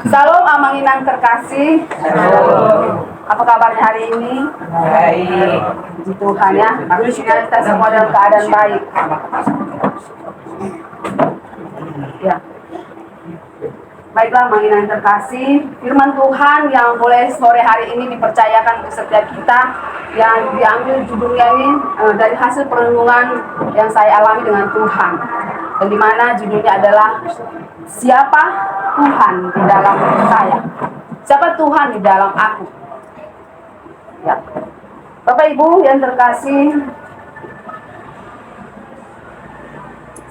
Salam Amanginang terkasih. Apa kabarnya hari ini? Baik. Puji Tuhan ya. Kita semua dalam keadaan baik. Ya. Baiklah Amanginang terkasih, firman Tuhan yang boleh sore hari ini dipercayakan untuk setiap kita, yang diambil judulnya ini dari hasil perenungan yang saya alami dengan Tuhan. Dan di mana judulnya adalah siapa Tuhan di dalam saya? Siapa Tuhan di dalam aku? Ya. Bapak Ibu yang terkasih,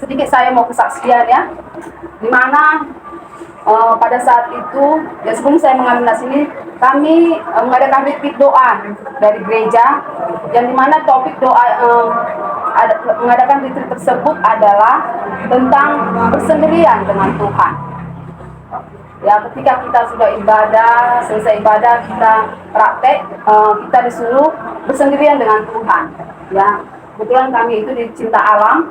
sedikit saya mau kesaksian ya. Di mana pada saat itu, ya sebelum saya mengambil nas ini, kami mengadakan retreat doa dari gereja, yang dimana topik doa mengadakan retreat tersebut adalah tentang bersendirian dengan Tuhan. Ya, ketika kita sudah ibadah, selesai ibadah, kita praktek, kita disuruh bersendirian dengan Tuhan. Ya, kebetulan kami itu di Cinta Alam,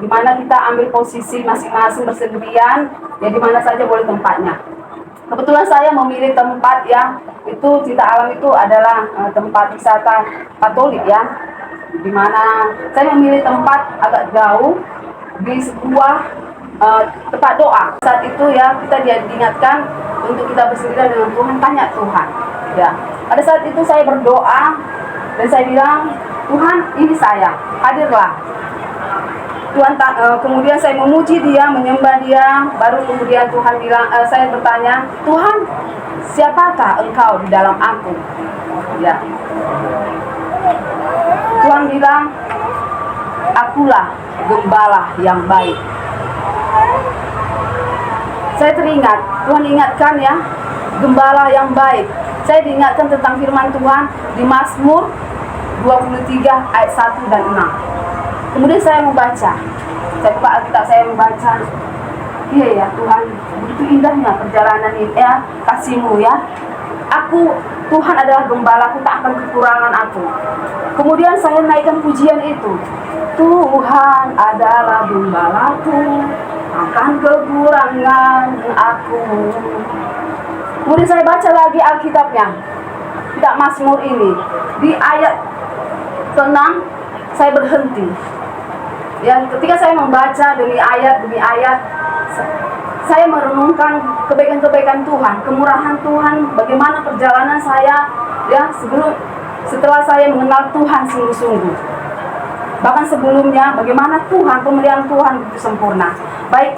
di mana kita ambil posisi masing-masing bersendirian, ya di mana saja boleh tempatnya. Kebetulan saya memilih tempat ya, itu Cinta Alam itu adalah tempat wisata Katolik ya, di mana saya memilih tempat agak jauh di sebuah tempat doa. Saat itu ya kita diingatkan untuk kita bersendirian dengan Tuhan, tanya Tuhan. Ya, pada saat itu saya berdoa dan saya bilang, Tuhan ini saya, hadirlah. Tuhan kemudian saya memuji Dia, menyembah Dia, baru kemudian Tuhan bilang, saya bertanya, Tuhan, siapakah Engkau di dalam aku? Ya. Tuhan bilang, akulah gembala yang baik. Saya teringat, Tuhan ingatkan ya, gembala yang baik. Saya diingatkan tentang firman Tuhan di Mazmur 23 ayat 1 dan 6. Kemudian saya membaca, saya buka Alkitab, saya membaca, iya ya Tuhan, begitu indahnya perjalanan ini ya, kasih-Mu ya. Aku, Tuhan adalah gembalaku, tak akan kekurangan aku. Kemudian saya naikkan pujian itu, Tuhan adalah gembalaku, akan kekurangan aku. Kemudian saya baca lagi Alkitabnya, tidak Mazmur ini, di ayat ke-6 saya berhenti. Yang ketika saya membaca demi ayat, saya merenungkan kebaikan-kebaikan Tuhan, kemurahan Tuhan, bagaimana perjalanan saya ya setelah saya mengenal Tuhan sungguh-sungguh. Bahkan sebelumnya, bagaimana Tuhan, pemeliharaan Tuhan itu sempurna. Baik,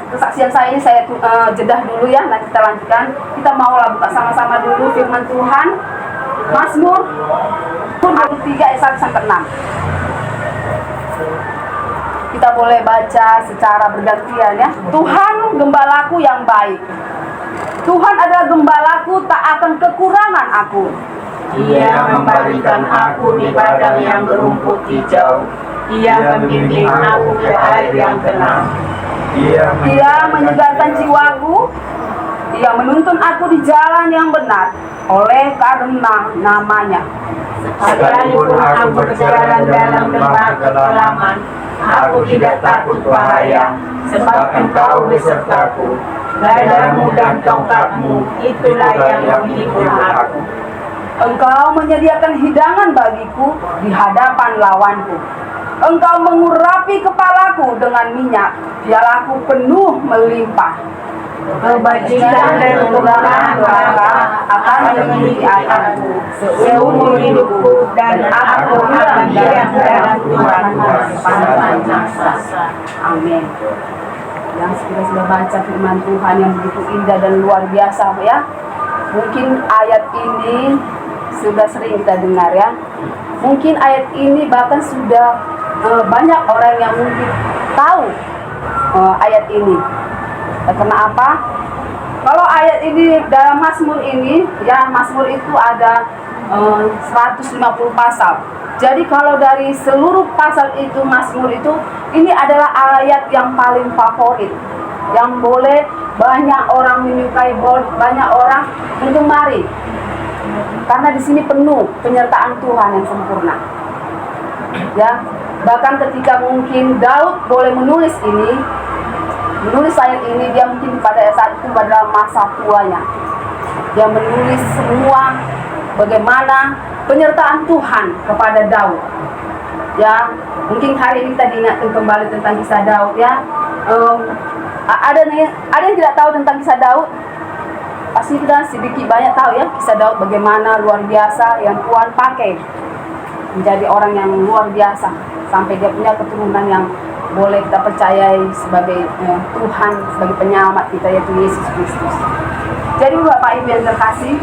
kesaksian saya ini saya jedah dulu ya, nanti kita lanjutkan. Kita maulah buka sama-sama dulu firman Tuhan, Mazmur 23 ayat 1 sampai 6. Kita boleh baca secara bergantian ya. Tuhan gembalaku yang baik. Tuhan adalah gembalaku, tak akan kekurangan aku. Ia membaringkan aku di padang yang berumput hijau. Ia membimbing aku ke air yang tenang. Ia menyegarkan jiwaku. Ia menuntun aku di jalan yang benar oleh karena namanya. Sekalipun aku berjalan dalam lembah kekelaman, aku tidak takut bahaya, sebab Engkau besertaku. Gadamu dan tongkatmu, itulah yang menghibur aku. Engkau menyediakan hidangan bagiku di hadapan lawanku. Engkau mengurapi kepalaku dengan minyak, pialaku penuh melimpah. Kebajikan dan kebenaran akan mengikuti aku seumur hidupku, dan aku akan diam dalam Tuhan sepanjang masa. Amin. Yang kita sudah baca firman Tuhan yang begitu indah dan luar biasa ya. Mungkin ayat ini sudah sering kita dengar ya. Mungkin ayat ini bahkan sudah banyak orang yang mungkin tahu ayat ini. Karena apa? Kalau ayat ini dalam Mazmur ini, ya Mazmur itu ada 150 pasal. Jadi kalau dari seluruh pasal itu Mazmur itu, ini adalah ayat yang paling favorit, yang boleh banyak orang menyukai, banyak orang menggemari. Karena di sini penuh penyertaan Tuhan yang sempurna. Ya, bahkan ketika mungkin Daud boleh menulis ini, menulis ayat ini, dia mungkin pada saat itu pada masa tuanya. Dia menulis semua bagaimana penyertaan Tuhan kepada Daud. Ya, mungkin hari ini kita diingatkan kembali tentang kisah Daud ya. Ada yang tidak tahu tentang kisah Daud? Pasti kita sedikit banyak tahu ya kisah Daud, bagaimana luar biasa yang Tuhan pakai menjadi orang yang luar biasa sampai dia punya keturunan yang boleh kita percayai sebagai Tuhan, sebagai penyelamat kita, yaitu Yesus Kristus. Jadi Bapak Ibu yang terkasih,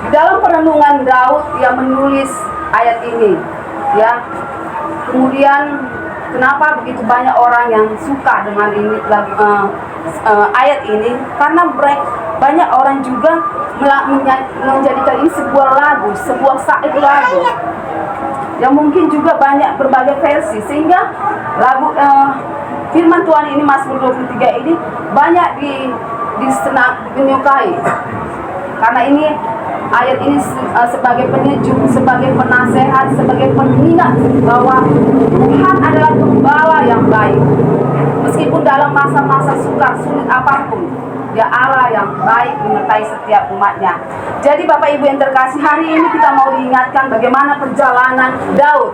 di dalam perenungan Daud yang menulis ayat ini ya, kemudian kenapa begitu banyak orang yang suka dengan ini ayat ini? Karena banyak orang juga menjadikan ini sebuah lagu, sebuah syair lagu yang mungkin juga banyak berbagai versi, sehingga lagu firman Tuhan ini, Mazmur 23 ini banyak dinyukai. Karena ini ayat ini sebagai penyejuk, sebagai penasehat, sebagai pengingat bahwa Tuhan adalah gembala yang baik. Meskipun dalam masa-masa sukar sulit apapun, Dia Allah yang baik menyertai setiap umatnya. Jadi Bapak Ibu yang terkasih, hari ini kita mau diingatkan bagaimana perjalanan Daud.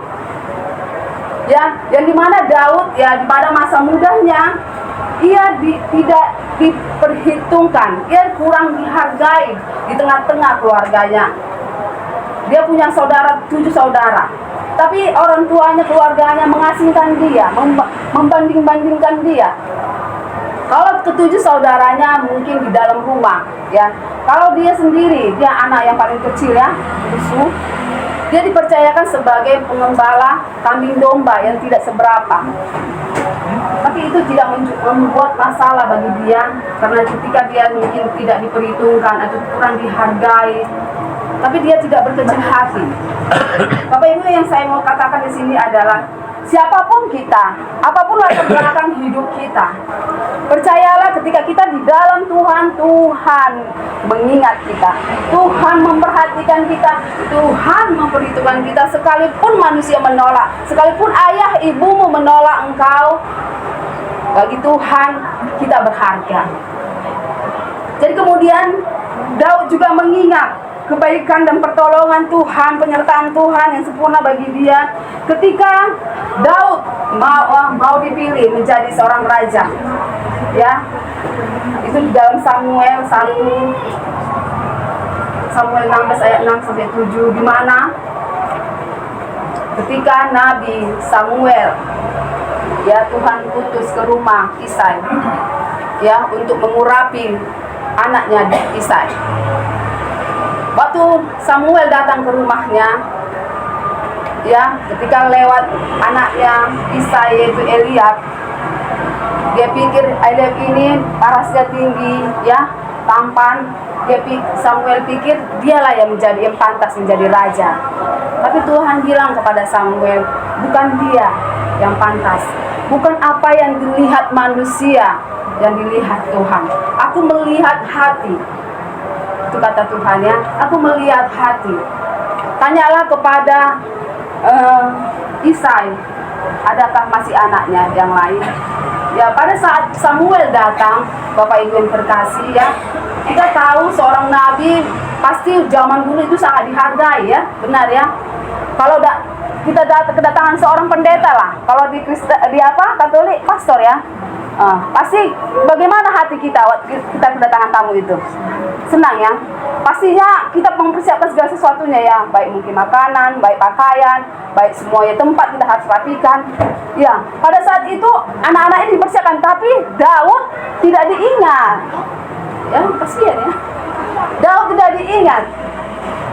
Ya, yang dimana Daud ya pada masa mudanya ia tidak diperhitungkan, ia kurang dihargai di tengah-tengah keluarganya. Dia punya 7 saudara, tapi orang tuanya, keluarganya mengasingkan dia, membanding-bandingkan dia. Kalau ke-7 saudaranya mungkin di dalam rumah, ya. Kalau dia sendiri, dia anak yang paling kecil ya, Yusuf. Dia dipercayakan sebagai pengembala kambing domba yang tidak seberapa. Tapi itu tidak membuat masalah bagi dia, karena ketika dia mungkin tidak diperhitungkan atau kurang dihargai, tapi dia tidak berkecil hati. Bapak Ibu, yang saya mau katakan di sini adalah siapapun kita, apapun latar belakang hidup kita, percayalah ketika kita di dalam Tuhan, Tuhan mengingat kita, Tuhan memperhatikan kita, Tuhan memperhitungkan kita. Sekalipun manusia menolak, sekalipun ayah ibumu menolak engkau, bagi Tuhan kita berharga. Jadi kemudian Daud juga mengingat kebaikan dan pertolongan Tuhan, penyertaan Tuhan yang sempurna bagi dia ketika Daud mau dipilih menjadi seorang raja. Ya, itu di dalam Samuel 16 ayat 6 sampai 7, di mana ketika Nabi Samuel ya Tuhan utus ke rumah Isai ya untuk mengurapi anaknya Isai. Waktu Samuel datang ke rumahnya, ya, ketika lewat anaknya Isai yaitu Eliab, dia pikir Eliab ini parasnya tinggi, ya, tampan. Samuel pikir dialah yang pantas menjadi raja. Tapi Tuhan bilang kepada Samuel, bukan dia yang pantas, bukan apa yang dilihat manusia, yang dilihat Tuhan. Aku melihat hati. Itu kata Tuhan ya, aku melihat hati. Tanyalah kepada Isai, adakah masih anaknya yang lain? Ya, pada saat Samuel datang, Bapak Ibu yang terkasih ya, kita tahu seorang nabi pasti zaman dulu itu sangat dihargai ya, benar ya. Kalau kita kedatangan seorang pendeta lah, kalau di Katolik pastor ya, pasti bagaimana hati kita waktu kita kedatangan tamu itu? Senang ya. Pastinya kita mempersiapkan segala sesuatunya ya, baik mungkin makanan, baik pakaian, baik semuanya tempat kita harus rapikan. Ya, pada saat itu anak-anak ini dipersiapkan, tapi Daud tidak diingat. Ya, kasihan ya. Daud tidak diingat.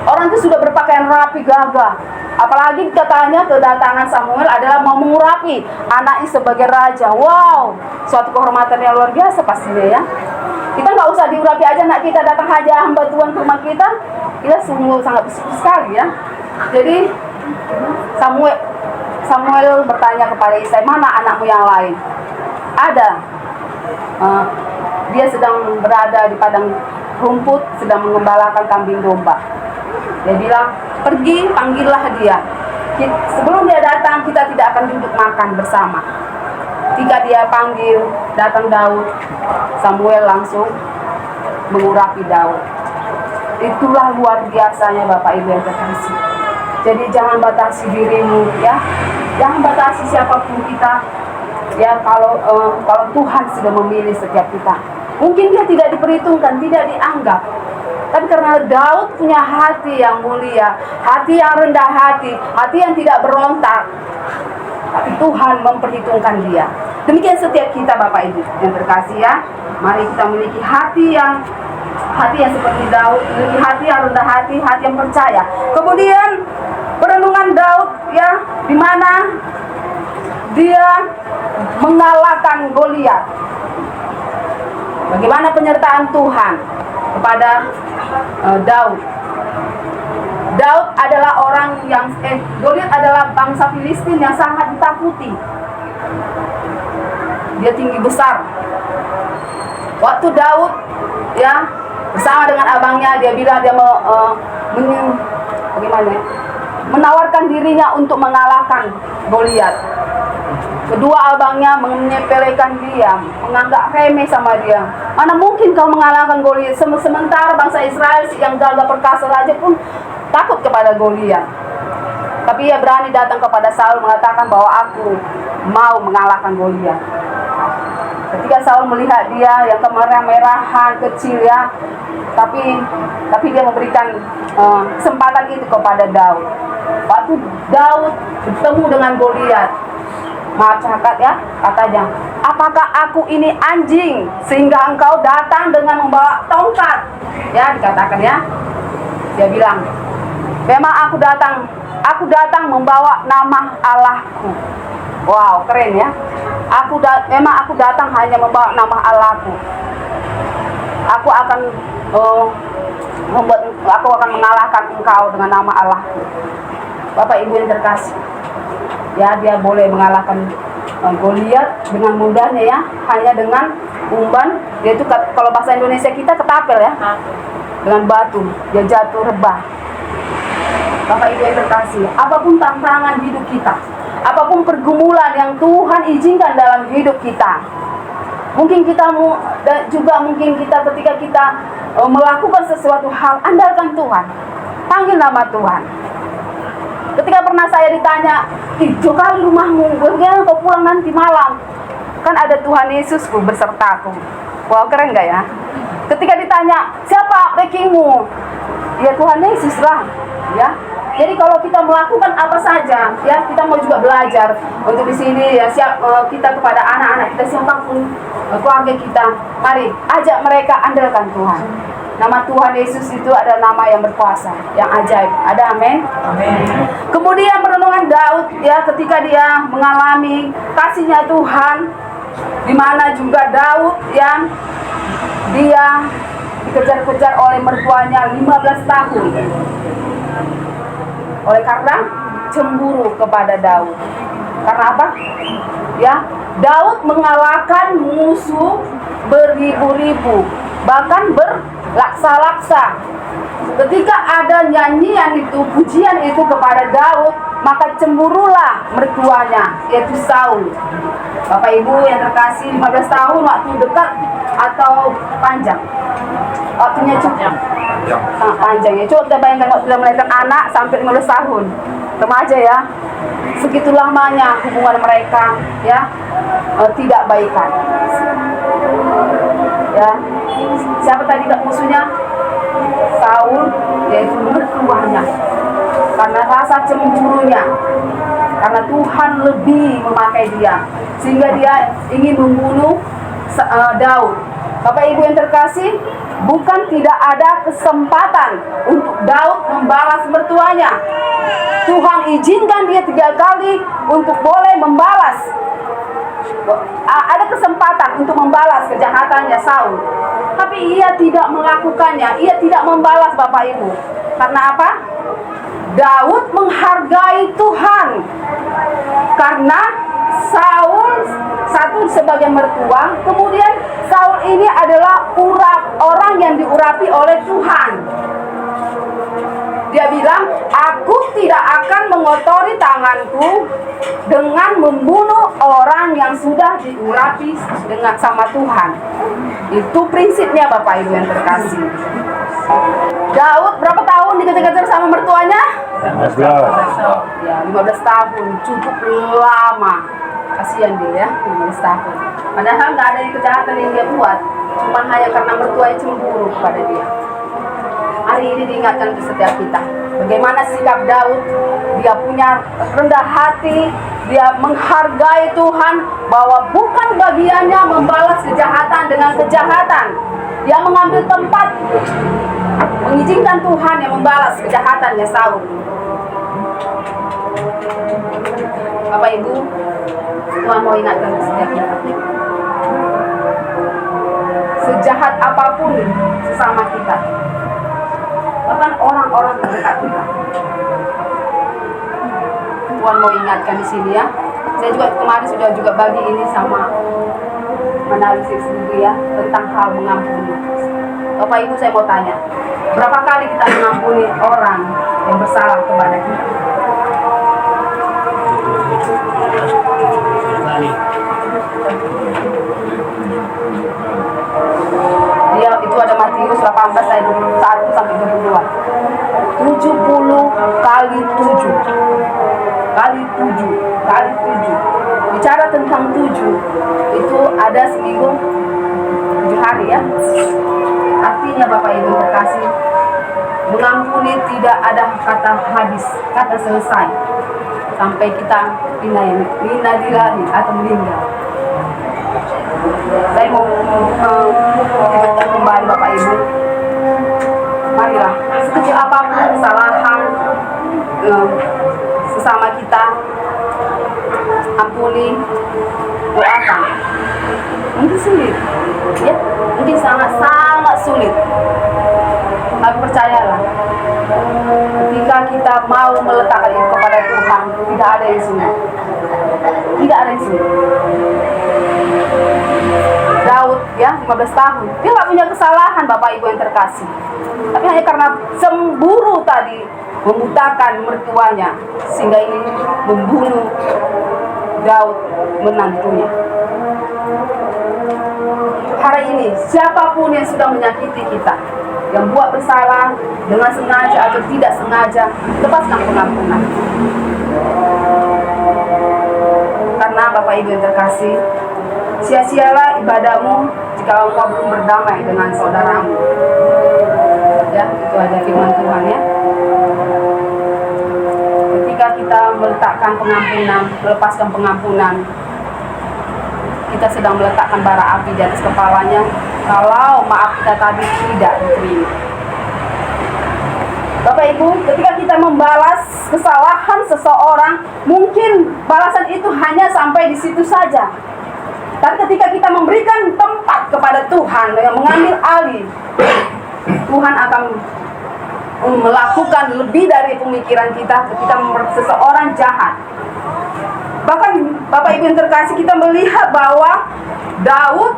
Orang itu sudah berpakaian rapi gagah. Apalagi katanya kedatangan Samuel adalah mau mengurapi anaknya sebagai raja. Wow, suatu kehormatan yang luar biasa pastinya ya. Kita nggak usah diurapi aja, nak kita datang aja hamba Tuhan ke rumah kita sungguh sangat bersyukur sekali ya. Jadi Samuel bertanya kepada Isai, mana anakmu yang lain? Ada. Dia sedang berada di padang rumput, sedang mengembalakan kambing domba. Dia bilang, pergi panggillah dia. Sebelum dia datang, kita tidak akan duduk makan bersama. ketika dia panggil datang Daud, Samuel langsung mengurapi Daud. Itulah luar biasanya Bapak Ibu yang terkasih. Jadi jangan batasi dirimu ya, jangan batasi siapapun kita ya. Kalau Tuhan sudah memilih setiap kita, mungkin dia tidak diperhitungkan, tidak dianggap, tapi karena Daud punya hati yang mulia, hati yang rendah hati, hati yang tidak berontak, tapi Tuhan memperhitungkan dia. Demikian setiap kita Bapak Ibu yang terkasih ya. Mari kita memiliki hati yang seperti Daud, memiliki hati yang rendah hati, hati yang percaya. Kemudian perenungan Daud ya, di mana dia mengalahkan Goliat. Bagaimana penyertaan Tuhan kepada Daud. Daud adalah orang yang Goliat adalah bangsa Filistin yang sangat ditakuti. Dia tinggi besar. Waktu Daud ya bersama dengan abangnya, dia bilang dia menawarkan dirinya untuk mengalahkan Goliat. Kedua abangnya menyepelekan dia, menganggap remeh sama dia. Mana mungkin kau mengalahkan Goliat? Sementara bangsa Israel yang gagah perkasa saja pun takut kepada Goliat. Tapi ia berani datang kepada Saul mengatakan bahwa aku mau mengalahkan Goliat. Ketika Saul melihat dia yang kemerah-merahan kecil ya, tapi dia memberikan kesempatan itu kepada Daud. Waktu Daud bertemu dengan Goliat, maaf cakap ya, katanya, apakah aku ini anjing sehingga engkau datang dengan membawa tongkat? Ya, dikatakan ya. Dia bilang, memang aku datang membawa nama Allahku. Wow, keren ya. Memang aku datang hanya membawa nama Allahku. Aku akan mengalahkan engkau dengan nama Allahku. Bapak Ibu yang terkasih, ya, dia boleh mengalahkan Goliat dengan mudahnya ya, hanya dengan umban, yaitu kalau bahasa Indonesia kita ketapel ya, dengan batu dia jatuh rebah. Bapak Ibu yang terkasih, apapun tantangan hidup kita, apapun pergumulan yang Tuhan izinkan dalam hidup kita, mungkin kita ketika kita melakukan sesuatu hal, andalkan Tuhan, panggil nama Tuhan. Ketika pernah saya ditanya, "Hijau kali rumahmu, bagaimana kau pulang nanti malam?" Kan ada Tuhan Yesusku bersertaku. Wow, keren gak ya? Ketika ditanya, "Siapa backingmu?" Ya Tuhan Yesus lah, ya. Jadi kalau kita melakukan apa saja, ya, kita mau juga belajar untuk di sini ya, kita kepada anak-anak kita, siapapun keluarga kita, mari ajak mereka andalkan Tuhan. Nama Tuhan Yesus itu ada nama yang berkuasa, yang ajaib. Ada amin? Amin. Kemudian perenungan Daud ya, ketika dia mengalami kasihnya Tuhan, di mana juga Daud yang dia dikejar-kejar oleh mertuanya 15 tahun. Oleh karena cemburu kepada Daud. Karena apa? Ya, Daud mengalahkan musuh beribu-ribu, bahkan berlaksa-laksa. Ketika ada nyanyian itu, pujian itu kepada Daud, maka cemburulah mertuanya, yaitu Saul. Bapak Ibu yang terkasih, 15 tahun waktu dekat atau panjang? Waktunya cukup. Sangat panjang ya. Coba kita bayangkan waktu sudah melahirkan anak sampai 15 tahun. Remaja ya. Segitu lamanya hubungan mereka ya, tidak baikan. Ya. Siapa tadi musuhnya? Saul, yaitu mertuanya. Karena rasa cemburunya. Karena Tuhan lebih memakai dia, sehingga dia ingin membunuh Daud. Bapak Ibu yang terkasih, bukan tidak ada kesempatan untuk Daud membalas mertuanya. Tuhan izinkan dia 3 kali untuk boleh membalas. Ada kesempatan untuk membalas kejahatannya Saul, tapi ia tidak melakukannya. Ia tidak membalas, Bapak Ibu. Karena apa? Daud menghargai Tuhan. Karena Saul satu sebagai mertua, kemudian Saul ini adalah orang yang diurapi oleh Tuhan. Dia bilang, aku tidak akan mengotori tanganku dengan membunuh orang yang sudah diurapi dengan sama Tuhan. Itu prinsipnya Bapak Ibu yang terkasih. Daud berapa tahun dikejar-kejar sama mertuanya? 15. Ya, 15 tahun, cukup lama. Kasihan dia ya, 15 tahun. Padahal nggak ada kejahatan yang dia buat, cuma hanya karena mertuanya cemburu kepada dia. Hari ini diingatkan di setiap kita, bagaimana sikap Daud. Dia punya rendah hati, dia menghargai Tuhan, bahwa bukan bagiannya membalas kejahatan dengan kejahatan. Dia mengambil tempat, mengizinkan Tuhan yang membalas kejahatannya Saul. Bapak Ibu, Tuhan mau ingatkan setiap kita, sejahat apapun sesama kita, bahkan orang-orang terdekat kita, Tuhan mau ingatkan di sini ya. Saya juga kemarin sudah juga bagi ini sama menanalisis dulu ya tentang hal mengampuni. Bapak Ibu, saya mau tanya, berapa kali kita mengampuni orang yang bersalah kepada kita? Dia itu ada Matius 18 ayat 21 sampai 22. 70 kali 7 kali 7 kali 7. Bicara tentang 7, itu ada seminggu 7 hari ya. Artinya Bapak Ibu terkasih, mengampuni tidak ada kata habis, kata selesai, sampai kita inalillahi atau meninggal. Saya mau ingatkan kembali Bapak Ibu, marilah sekecil apapun kesalahan sesama kita, ampuni, doakan. Mungkin sulit, ya, mungkin sangat sulit. Tapi percayalah, ketika kita mau meletakkan itu kepada Tuhan, tidak ada yang sulit. Tidak ada yang sulit. Daud ya, 15 tahun, dia nggak punya kesalahan Bapak Ibu yang terkasih, tapi hanya karena cemburu tadi membutakan mertuanya, sehingga ini membunuh Daud menantunya. Hari ini siapapun yang sudah menyakiti kita, yang buat bersalah dengan sengaja atau tidak sengaja, lepaskan pengampunan. Karena Bapak Ibu yang terkasih, sia-sialah ibadahmu jika engkau belum berdamai dengan saudaramu. Ya, itu ada firman Tuhan ya. Ketika kita meletakkan pengampunan, melepaskan pengampunan, kita sedang meletakkan bara api di atas kepalanya kalau maaf kita tadi tidak diterima. Bapak Ibu, ketika kita membalas kesalahan seseorang, mungkin balasan itu hanya sampai di situ saja. Tapi ketika kita memberikan tempat kepada Tuhan dengan mengambil alih, Tuhan akan melakukan lebih dari pemikiran kita ketika seseorang jahat. Bahkan Bapak Ibu yang terkasih, kita melihat bahwa Daud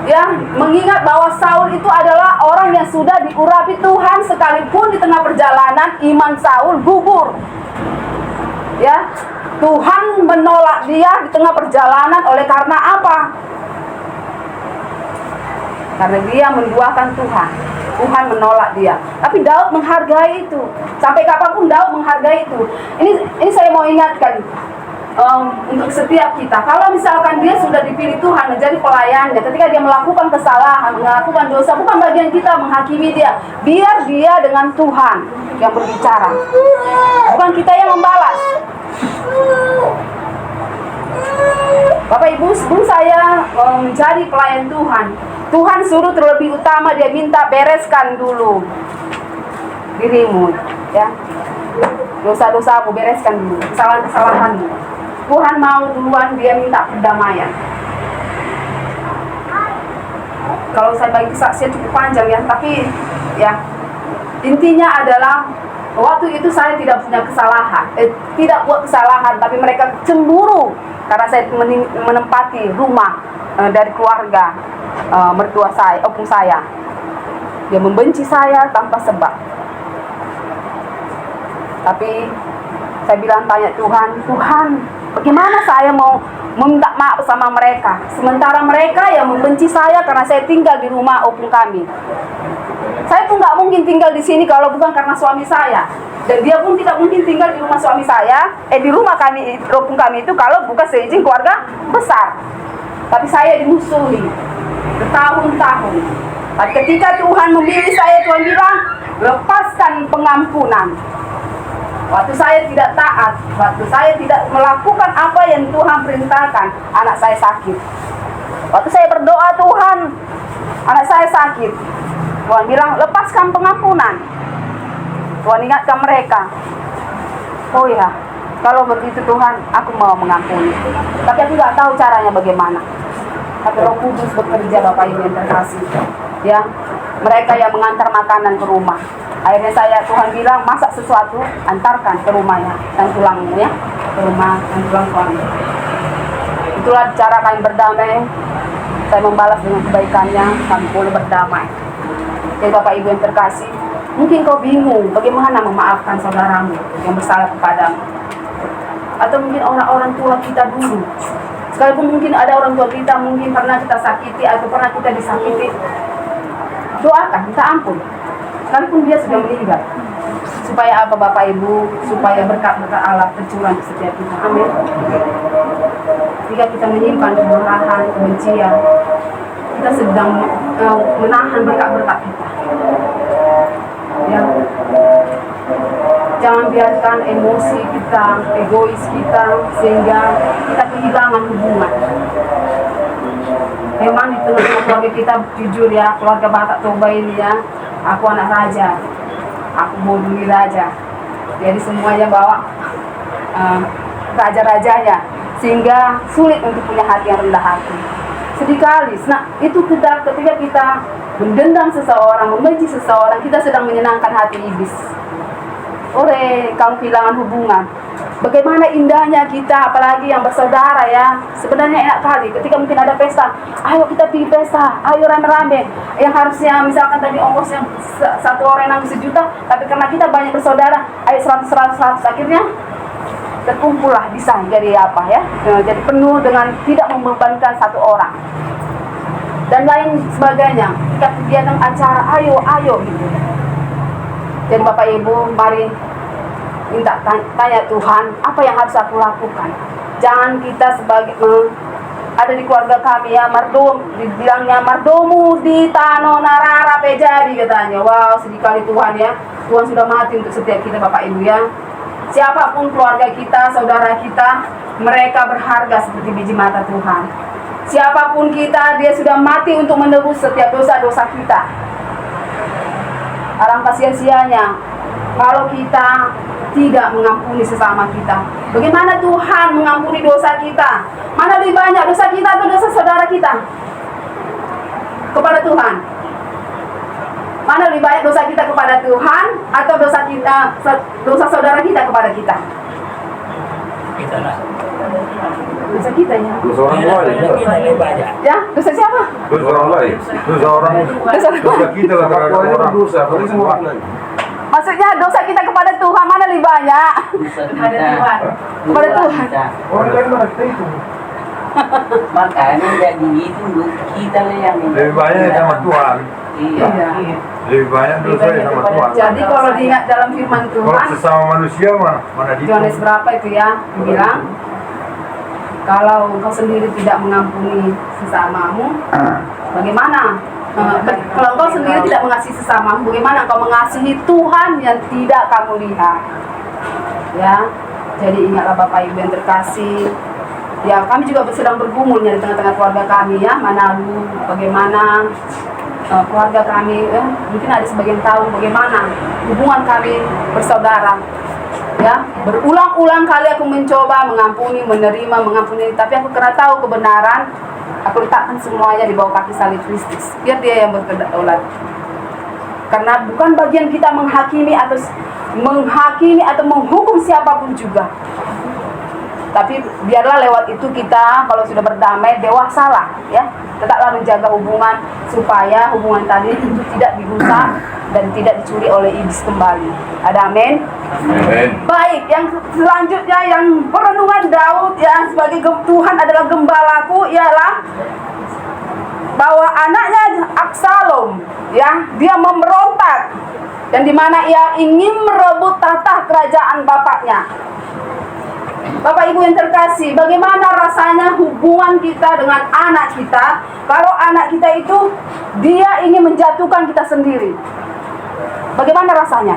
ya mengingat bahwa Saul itu adalah orang yang sudah diurapi Tuhan, sekalipun di tengah perjalanan iman Saul gugur. Ya, Tuhan menolak dia di tengah perjalanan oleh karena apa? Karena dia menduakan Tuhan. Tuhan menolak dia. Tapi Daud menghargai itu. Sampai kapanpun Daud menghargai itu. Ini saya mau ingatkan untuk setiap kita. Kalau misalkan dia sudah dipilih Tuhan menjadi pelayannya, ketika dia melakukan kesalahan, melakukan dosa, bukan bagian kita menghakimi dia. Biar dia dengan Tuhan yang berbicara, bukan kita yang membalas. Bapak Ibu, sebelum saya menjadi pelayan Tuhan, Tuhan suruh terlebih utama, dia minta bereskan dulu dirimu, ya, dosa-dosamu bereskan dulu, kesalahan-kesalahanmu. Tuhan mau duluan, dia minta perdamaian. Kalau saya bagi kesaksian cukup panjang ya, tapi ya intinya adalah waktu itu saya tidak punya kesalahan, tidak buat kesalahan, tapi mereka cemburu karena saya menempati rumah dari keluarga mertua saya, opung saya. Dia membenci saya tanpa sebab. Tapi saya bilang tanya Tuhan, Tuhan, bagaimana saya mau meminta maaf sama mereka? Sementara mereka yang membenci saya karena saya tinggal di rumah opung kami. Saya pun nggak mungkin tinggal di sini kalau bukan karena suami saya. Dan dia pun tidak mungkin tinggal di rumah suami saya, di rumah kami, opung kami itu kalau bukan seizin keluarga besar. Tapi saya dimusuhi bertahun-tahun. Tapi ketika Tuhan memilih saya, Tuhan bilang, lepaskan pengampunan. Waktu saya tidak taat, waktu saya tidak melakukan apa yang Tuhan perintahkan, anak saya sakit. Waktu saya berdoa, Tuhan, anak saya sakit. Tuhan bilang, lepaskan pengampunan. Tuhan ingatkan mereka, oh ya, kalau begitu Tuhan, aku mau mengampuni. Tapi aku tidak tahu caranya bagaimana. Tapi Roh Kudus bekerja, Bapak Ibu yang terkasih. Ya, mereka yang mengantar makanan ke rumah. Akhirnya Tuhan bilang, masak sesuatu, antarkan ke rumahnya dan pulang ya, ke rumah dan pulang suami. Itulah cara kami berdamai. Saya membalas dengan kebaikannya, kami boleh berdamai. Jadi Bapak Ibu yang terkasih, mungkin kau bingung bagaimana memaafkan saudaramu yang bersalah kepadamu. Atau mungkin orang-orang tua kita dulu. Sekalipun mungkin ada orang tua kita, mungkin pernah kita sakiti atau pernah kita disakiti. Doakan, minta ampun. Sekalipun dia sudah meninggal. Supaya apa Bapak Ibu? Supaya berkat-berkat Allah tercurah di setiap kita. Amin. Jika kita menyimpan kemarahan, kebencian, kita sedang menahan berkat-berkat kita. Ya. Jangan biarkan emosi kita, egois kita, sehingga kita kehilangan hubungan. Memang di tengah keluarga kita, jujur ya, keluarga Batak Toba ini ya, aku anak raja, aku boduli raja. Jadi semuanya bawa raja-rajanya, sehingga sulit untuk punya hati yang rendah hati. Sedih kali, nah itu ketika kita mendendam seseorang, membenci seseorang, kita sedang menyenangkan hati iblis. Kamu kehilangan hubungan. Bagaimana indahnya kita, apalagi yang bersaudara ya. Sebenarnya enak kali ketika mungkin ada pesta, ayo kita pergi pesta, ayo rame-rame. Yang harusnya misalkan tadi ongkosnya satu orang yang 1 juta, tapi karena kita banyak bersaudara, ayo 100, akhirnya terkumpullah bisa jadi apa ya, jadi penuh dengan tidak membebankan satu orang dan lain sebagainya. Kita kegiatan acara, ayo gitu. Jadi Bapak Ibu, mari minta tanya Tuhan, apa yang harus aku lakukan? Jangan kita sebagai ada di keluarga kami ya, dibilangnya mardomu di tano narara pejadi katanya. Wow, sedih kali Tuhan ya. Tuhan sudah mati untuk setiap kita Bapak Ibu ya. Siapapun keluarga kita, saudara kita, mereka berharga seperti biji mata Tuhan. Siapapun kita, dia sudah mati untuk menebus setiap dosa-dosa kita. Alangkah sia-sianya kalau kita tidak mengampuni sesama kita. Bagaimana Tuhan mengampuni dosa kita? Mana lebih banyak dosa kita atau dosa saudara kita kepada Tuhan? Mana lebih banyak dosa kita kepada Tuhan atau dosa saudara kita kepada kita? Kita lah. Dosa kita ya. Dosa orang lain. Ya, dosa siapa? Dosa orang lain. Dosa kita lah kepada orang. Dosa semua orang lain. Maksudnya dosa kita kepada Tuhan mana lebih banyak? Kepada Tuhan. Kepada Tuhan. Orang lain mana kita itu? Makanya jadi itu kita lah yang Lebih banyak sama Tuhan. Iya. Lebih banyak dosa sama Tuhan. Jadi kalau diingat dalam firman Kalau Tuhan, sesama manusia mana di Yohanes berapa itu ya, dibilang kalau engkau sendiri tidak mengampuni sesamamu, bagaimana? Kalau engkau sendiri tidak mengasihi sesamamu, bagaimana engkau mengasihi Tuhan yang tidak kamu lihat? Ya, jadi ingatlah Bapak Ibu yang terkasih. Ya, kami juga sedang bergumul di tengah-tengah keluarga kami ya, Manalu, bagaimana keluarga kami, mungkin ada sebagian tahu bagaimana hubungan kami bersaudara. Ya, berulang-ulang kali aku mencoba mengampuni, menerima, mengampuni, tapi aku karena tahu kebenaran, aku letakkan semuanya di bawah kaki salib Kristus. Biar dia yang berdaulat. Karena bukan bagian kita menghakimi atau menghukum siapapun juga. Tapi biarlah lewat itu kita kalau sudah berdamai dewasalah ya. Tetaplah menjaga hubungan supaya hubungan tadi itu tidak dirusak dan tidak dicuri oleh iblis kembali. Ada amin? Amin. Baik, yang selanjutnya yang perenungan Daud ya sebagai Tuhan adalah gembalaku ialah bahwa anaknya Absalom ya dia memberontak dan di mana ia ingin merebut tahta kerajaan bapaknya. Bapak Ibu yang terkasih, bagaimana rasanya hubungan kita dengan anak kita kalau anak kita itu dia ingin menjatuhkan kita sendiri? Bagaimana rasanya?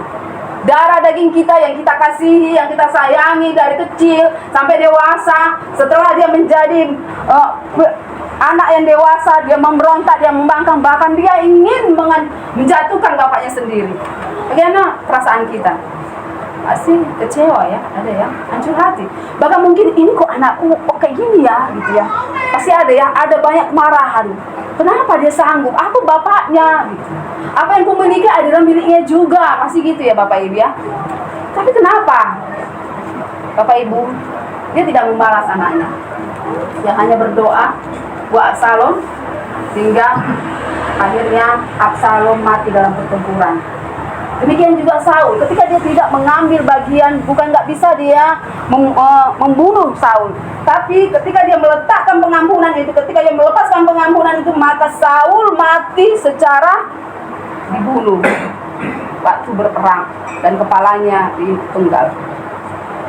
Darah daging kita yang kita kasihi, yang kita sayangi dari kecil sampai dewasa, setelah dia menjadi anak yang dewasa, dia memberontak, dia membangkang, bahkan dia ingin menjatuhkan bapaknya sendiri. Bagaimana perasaan kita? Pasti kecewa ya, ada ya, hancur hati. Bahkan mungkin ini kok anakku kok kayak gini ya, gitu ya. Pasti ada ya, ada banyak kemarahan. Kenapa dia sanggup? Aku bapaknya, gitu. Apa yang kumiliki adalah miliknya juga, pasti gitu ya Bapak Ibu ya. Tapi kenapa Bapak Ibu dia tidak membalas anaknya? Dia hanya berdoa buat Absalom sehingga akhirnya Absalom mati dalam pertempuran. Demikian juga Saul, ketika dia tidak mengambil bagian, bukan nggak bisa dia membunuh Saul, tapi ketika dia meletakkan pengampunan itu, ketika dia melepaskan pengampunan itu, maka Saul mati secara dibunuh waktu berperang dan kepalanya dipenggal.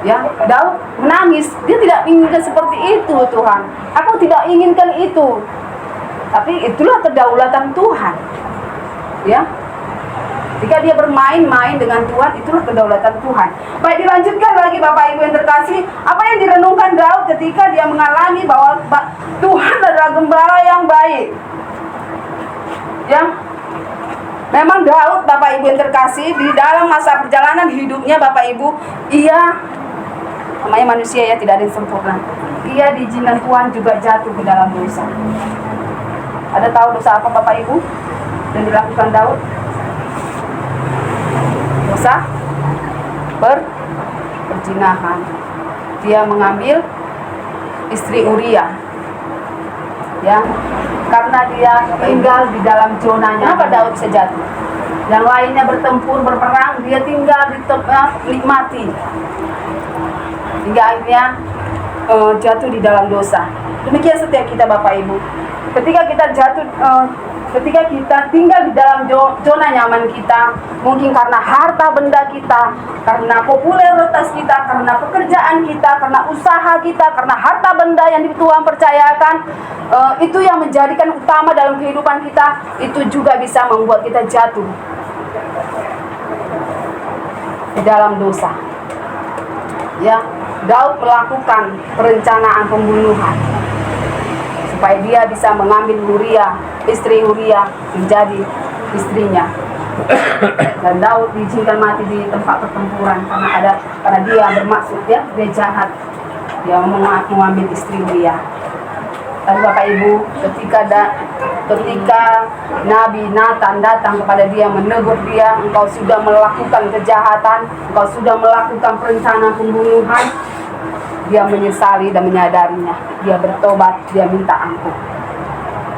Ya, Daud menangis, dia tidak inginkan seperti itu Tuhan. Aku tidak inginkan itu, tapi itulah kedaulatan Tuhan. Ya. Jika dia bermain-main dengan Tuhan, itulah kedaulatan Tuhan. Baik, dilanjutkan lagi Bapak Ibu yang terkasih. Apa yang direnungkan Daud ketika dia mengalami bahwa Tuhan adalah gembala yang baik. Ya, memang Daud Bapak Ibu yang terkasih di dalam masa perjalanan hidupnya Bapak Ibu, ia namanya manusia ya, tidak ada yang sempurna. Ia diizinkan Tuhan juga jatuh ke dalam dosa. Ada tahu dosa apa Bapak Ibu yang dilakukan Daud? Dosa perzinahan. Dia mengambil istri Uria. Ya, karena dia tinggal di dalam zonanya. Kenapa Daud bisa jatuh? Yang lainnya bertempur, berperang, dia tinggal di tempat nikmati. Hingga akhirnya jatuh di dalam dosa. Demikian setiap kita Bapak Ibu. Ketika kita jatuh, ketika kita tinggal di dalam zona nyaman kita, mungkin karena harta benda kita, karena popularitas kita, karena pekerjaan kita, karena usaha kita, karena harta benda yang Tuhan percayakan, itu yang menjadikan utama dalam kehidupan kita, itu juga bisa membuat kita jatuh di dalam dosa. Ya, Daud melakukan perencanaan pembunuhan supaya dia bisa mengambil Uria, istri Uria menjadi istrinya. Dan Daud diizinkan mati di tempat pertempuran karena dia bermaksud dia jahat. Dia mengambil istri Uria. Tapi Bapak Ibu, ketika Nabi Nathan datang kepada dia menegur dia, engkau sudah melakukan kejahatan, engkau sudah melakukan perencanaan pembunuhan. Dia menyesali dan menyadarinya. Dia bertobat, dia minta ampun.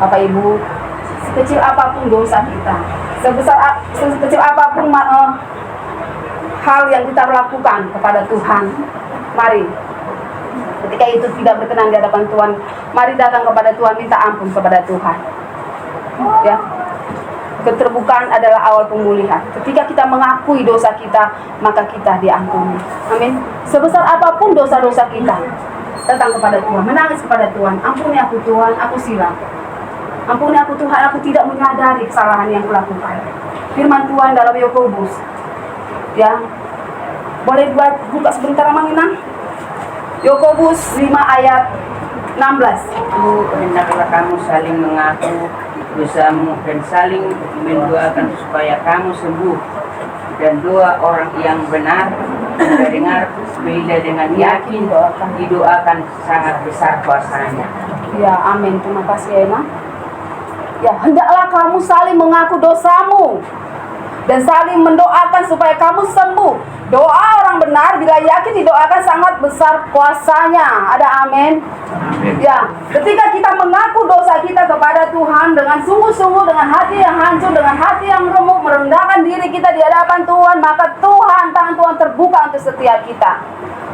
Bapak Ibu, sekecil apapun dosa kita, sekecil apapun hal yang kita lakukan kepada Tuhan, mari, ketika itu tidak berkenan di hadapan Tuhan, mari datang kepada Tuhan, minta ampun kepada Tuhan. Ya, keterbukaan adalah awal pemulihan. Ketika kita mengakui dosa kita, maka kita diampuni. Amin. Sebesar apapun dosa-dosa kita, datang kepada Tuhan, menangis kepada Tuhan. Ampuni aku Tuhan, aku silap. Ampuni aku Tuhan, aku tidak menyadari kesalahan yang kulakukan. Firman Tuhan dalam Yakobus. Ya, boleh buka sebentar Manginang? Yakobus 5 ayat 16. Hendaklah kamu saling mengaku dosamu dan saling mendoakan supaya kamu sembuh, dan dua orang yang benar mendengar bila dengan yakin didoakan sangat besar kuasanya. Ya, amin. Terima kasih Ena. Ya, hendaklah kamu saling mengaku dosamu dan saling mendoakan supaya kamu sembuh. Doa orang benar bila yakin didoakan sangat besar kuasanya. Ada amin? Ya, ketika kita mengaku dosa kita kepada Tuhan dengan sungguh-sungguh, dengan hati yang hancur, dengan hati yang remuk, merendahkan diri kita di hadapan Tuhan, maka tangan Tuhan terbuka untuk setiap kita.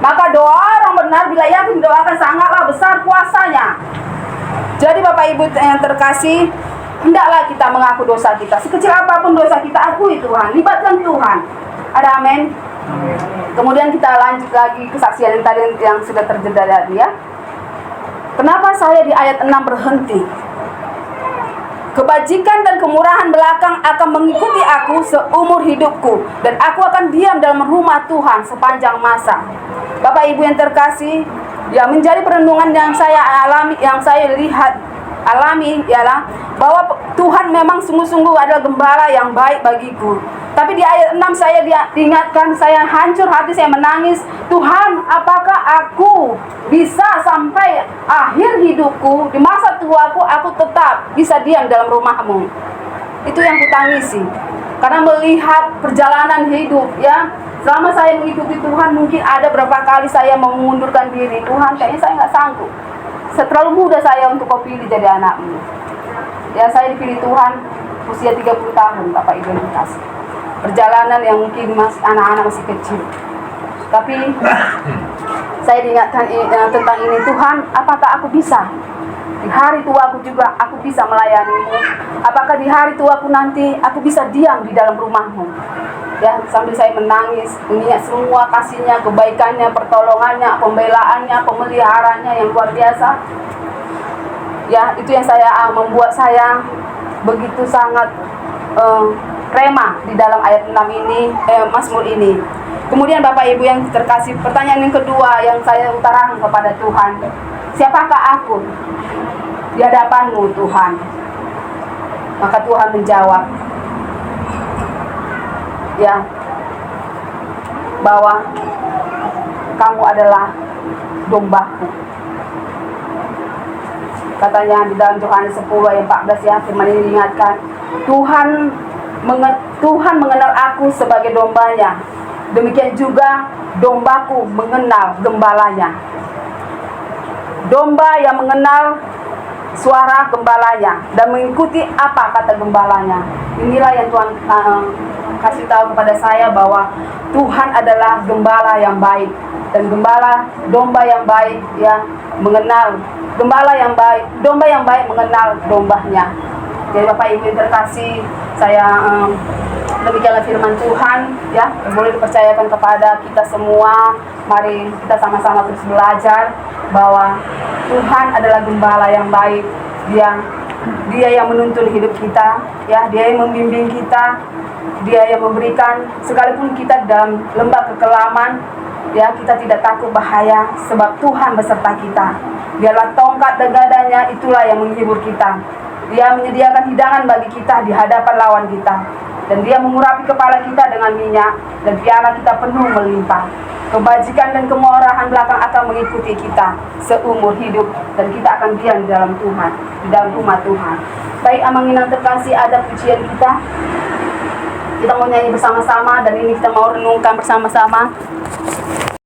Maka doa orang benar bila yakin didoakan sangatlah besar kuasanya. Jadi Bapak Ibu yang terkasih, hendaklah kita mengaku dosa kita. Sekecil apapun dosa kita, akui Tuhan, libatkan Tuhan. Ada amin? Kemudian kita lanjut lagi kesaksian yang tadi yang sudah terjeda tadi ya. Kenapa saya di ayat 6 berhenti? Kebajikan dan kemurahan belakang akan mengikuti aku seumur hidupku, dan aku akan diam dalam rumah Tuhan sepanjang masa. Bapak Ibu yang terkasih, ya, menjadi perenungan yang saya alami, yang saya alami ialah bahwa Tuhan memang sungguh-sungguh adalah gembala yang baik bagiku. Tapi di ayat 6 saya diingatkan, saya hancur hati, saya menangis. Tuhan, apakah aku bisa sampai akhir hidupku, di masa tuaku, aku tetap bisa diam dalam rumah-Mu? Itu yang kutangisi. Karena melihat perjalanan hidup, ya, selama saya mengikuti Tuhan, mungkin ada berapa kali saya mau mengundurkan diri. Tuhan, kayaknya saya nggak sanggup. Terlalu muda saya untuk Kau pilih jadi anak-Mu. Ya, saya dipilih Tuhan usia 30 tahun, Bapak Ibu yang kasih. Perjalanan yang mungkin anak-anak masih kecil. Tapi saya diingatkan tentang ini, Tuhan, apakah aku bisa di hari tuaku juga aku bisa melayani-Mu? Apakah di hari tuaku nanti aku bisa diam di dalam rumah-Mu? Ya, sambil saya menangis, mengingat semua kasih-Nya, kebaikannya, pertolongannya, pembelaannya, pemeliharaannya yang luar biasa. Ya, itu yang membuat saya begitu sangat rema di dalam ayat 6 ini, Mazmur ini. Kemudian Bapak Ibu yang terkasih, pertanyaan yang kedua yang saya utarakan kepada Tuhan, siapakah aku di hadapan-Mu, Tuhan? Maka Tuhan menjawab, ya, bahwa kamu adalah dombaku. Katanya di dalam Yohanes 10 ayat 14 ya, firman ini diingatkan, Tuhan mengenal aku sebagai dombanya, demikian juga dombaku mengenal gembalanya. Domba yang mengenal suara gembalanya dan mengikuti apa kata gembalanya. Inilah yang Tuhan kasih tahu kepada saya, bahwa Tuhan adalah gembala yang baik, dan domba yang baik ya mengenal gembala yang baik, domba yang baik mengenal dombanya. Jadi Bapak Ibu yang terkasih, saya demikianlah firman Tuhan ya, boleh dipercayakan kepada kita semua. Mari kita sama-sama terus belajar bahwa Tuhan adalah gembala yang baik. Dia yang menuntun hidup kita, ya, Dia yang membimbing kita, Dia yang memberikan, sekalipun kita dalam lembah kekelaman, ya, kita tidak takut bahaya sebab Tuhan beserta kita. Dialah tongkat dan gadanya, itulah yang menghibur kita. Dia menyediakan hidangan bagi kita di hadapan lawan kita, dan Dia mengurapi kepala kita dengan minyak, dan piala kita penuh melimpah. Kebajikan dan kemurahan belakang akan mengikuti kita seumur hidup, dan kita akan diam di dalam Tuhan, di dalam rumah Tuhan. Baik, amanginang terkasih, ada pujian kita mau nyanyi bersama-sama, dan ini kita mau renungkan bersama-sama.